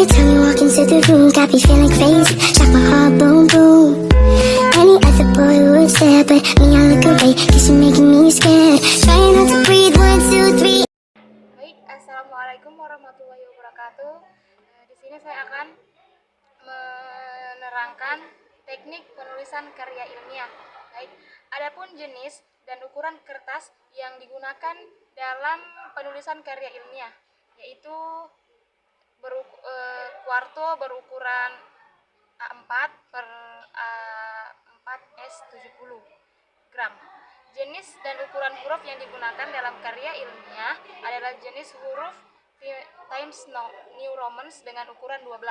Every time you walk into the room, got me feeling crazy. Shock my heart, boom, boom. Any other boy would stare, but me, I look away, cause you're making me scared. Trying not to breathe, 1, 2, 3. Baik, assalamualaikum warahmatullahi wabarakatuh. Di sini saya akan menerangkan teknik penulisan karya ilmiah. Baik, adapun jenis dan ukuran kertas yang digunakan dalam penulisan karya ilmiah, yaitu kuarto berukuran A4 per A4 S70 gram. Jenis dan ukuran huruf yang digunakan dalam karya ilmiah adalah jenis huruf Times New Roman dengan ukuran 12.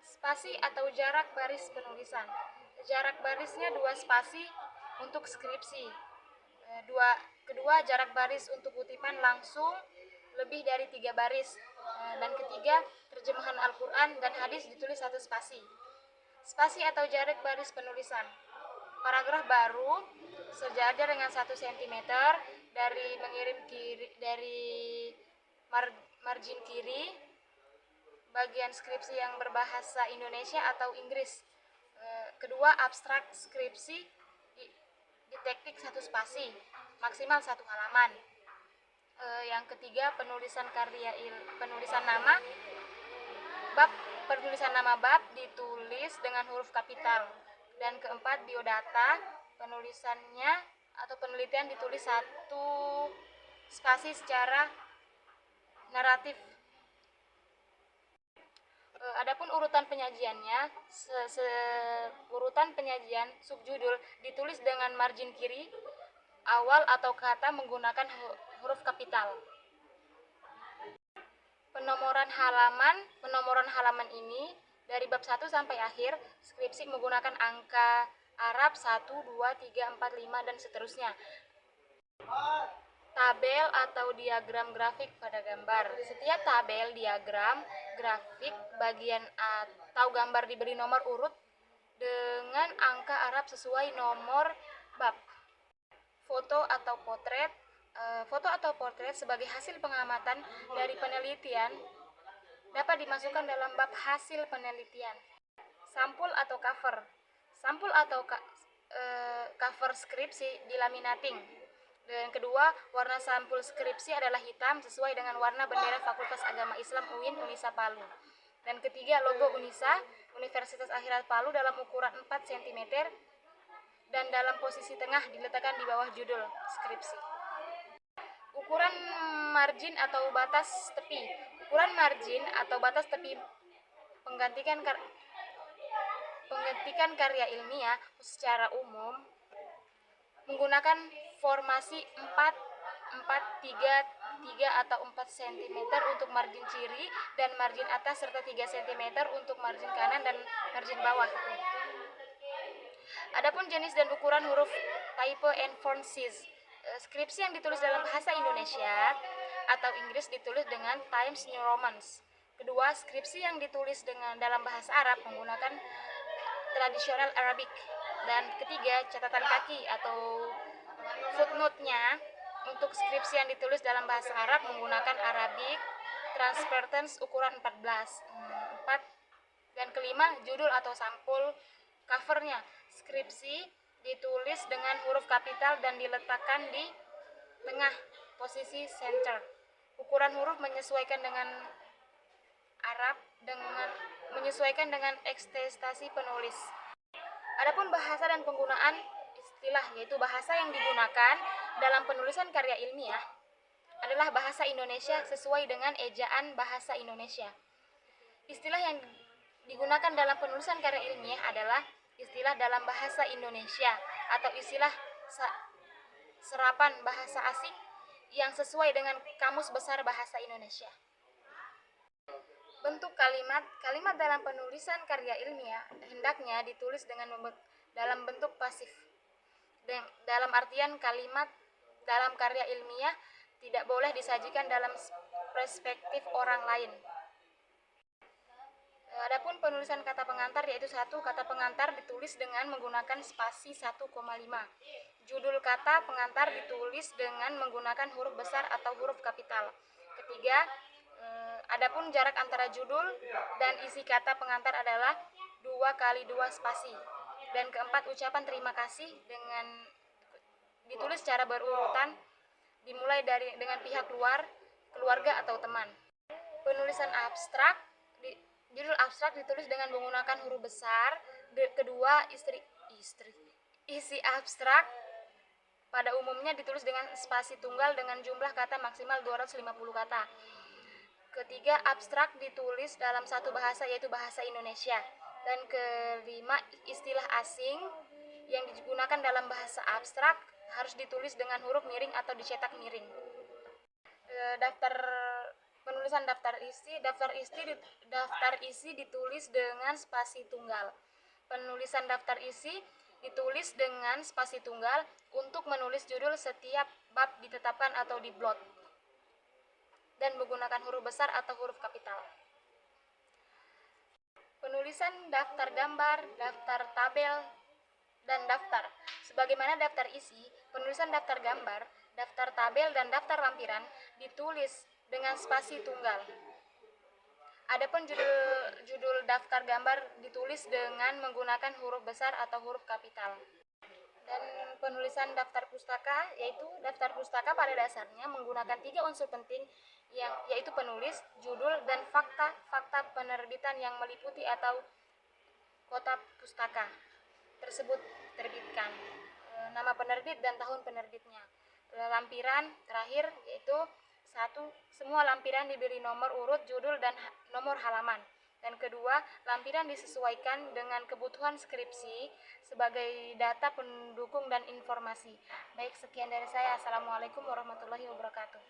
Spasi atau jarak baris penulisan. Jarak barisnya 2 spasi untuk skripsi. Kedua, jarak baris untuk kutipan langsung lebih dari 3 baris. Dan ketiga, terjemahan Al-Quran dan hadis ditulis 1 spasi. Spasi atau jarak baris penulisan. Paragraf baru sejajar dengan 1 cm dari mengirim kiri dari margin kiri bagian skripsi yang berbahasa Indonesia atau Inggris. Kedua, abstrak skripsi di teknik 1 spasi, maksimal 1 halaman. Yang ketiga, penulisan nama bab ditulis dengan huruf kapital. Dan keempat, biodata, penulisannya atau penelitian ditulis 1 spasi secara naratif. Adapun urutan penyajiannya, urutan penyajian subjudul ditulis dengan margin kiri awal atau kata menggunakan huruf kapital. Penomoran halaman ini dari bab 1 sampai akhir skripsi menggunakan angka Arab 1, 2, 3, 4, 5 dan seterusnya. Tabel atau diagram grafik pada gambar. Setiap tabel, diagram, grafik, bagian atau gambar diberi nomor urut dengan angka Arab sesuai nomor bab. Foto atau potret sebagai hasil pengamatan dari penelitian dapat dimasukkan dalam bab hasil penelitian. Sampul atau cover. Cover skripsi dilaminating. Dan kedua, warna sampul skripsi adalah hitam sesuai dengan warna bendera Fakultas Agama Islam UIN Unisa Palu. Dan ketiga, logo Unisa, Universitas Akhirat Palu dalam ukuran 4 cm dan dalam posisi tengah diletakkan di bawah judul skripsi. Ukuran margin atau batas tepi. Ukuran margin atau batas tepi penggantikan karya ilmiah secara umum menggunakan formasi 4, 3 atau 4 cm untuk margin kiri dan margin atas serta 3 cm untuk margin kanan dan margin bawah. Adapun jenis dan ukuran huruf type and font size. Skripsi yang ditulis dalam bahasa Indonesia atau Inggris ditulis dengan Times New Roman. Kedua, skripsi yang ditulis dalam bahasa Arab menggunakan tradisional Arabic. Dan ketiga, catatan kaki atau footnote-nya untuk skripsi yang ditulis dalam bahasa Arab menggunakan Arabic Transparency ukuran 14. Dan kelima, judul atau sampul covernya. Skripsi ditulis dengan huruf kapital dan diletakkan di tengah posisi center. Ukuran huruf menyesuaikan dengan ekspektasi penulis. Adapun bahasa dan penggunaan istilah, yaitu bahasa yang digunakan dalam penulisan karya ilmiah adalah bahasa Indonesia sesuai dengan ejaan bahasa Indonesia. Istilah yang digunakan dalam penulisan karya ilmiah adalah istilah dalam bahasa Indonesia atau istilah serapan bahasa asing yang sesuai dengan Kamus Besar Bahasa Indonesia. Bentuk kalimat dalam penulisan karya ilmiah hendaknya ditulis dalam bentuk pasif. Dalam artian kalimat dalam karya ilmiah tidak boleh disajikan dalam perspektif orang lain. Adapun penulisan kata pengantar, yaitu 1, kata pengantar ditulis dengan menggunakan spasi 1,5. Judul kata pengantar ditulis dengan menggunakan huruf besar atau huruf kapital. Ketiga, Adapun jarak antara judul dan isi kata pengantar adalah 2 kali 2 spasi. Dan keempat, ucapan terima kasih ditulis secara berurutan, dimulai dengan pihak luar, keluarga atau teman. Penulisan abstrak, judul abstrak ditulis dengan menggunakan huruf besar. Kedua, isi abstrak pada umumnya ditulis dengan spasi tunggal dengan jumlah kata maksimal 250 kata. Ketiga, abstrak ditulis dalam satu bahasa, yaitu bahasa Indonesia. Dan kelima, istilah asing yang digunakan dalam bahasa abstrak harus ditulis dengan huruf miring atau dicetak miring. Penulisan daftar isi ditulis dengan spasi tunggal. Penulisan daftar isi ditulis dengan spasi tunggal untuk menulis judul setiap bab ditetapkan atau diblot dan menggunakan huruf besar atau huruf kapital. Penulisan daftar gambar, daftar tabel, dan daftar. Sebagaimana daftar isi, penulisan daftar gambar, daftar tabel, dan daftar lampiran ditulis dengan spasi tunggal. Adapun judul daftar gambar ditulis dengan menggunakan huruf besar atau huruf kapital. Dan penulisan daftar pustaka, yaitu daftar pustaka pada dasarnya menggunakan 3 unsur penting yaitu penulis, judul, dan fakta penerbitan yang meliputi atau kota pustaka tersebut terbitkan, nama penerbit dan tahun penerbitnya. Lampiran terakhir yaitu 1. Semua lampiran diberi nomor urut, judul, dan nomor halaman. Dan kedua, lampiran disesuaikan dengan kebutuhan skripsi sebagai data pendukung dan informasi. Baik, sekian dari saya. Assalamualaikum warahmatullahi wabarakatuh.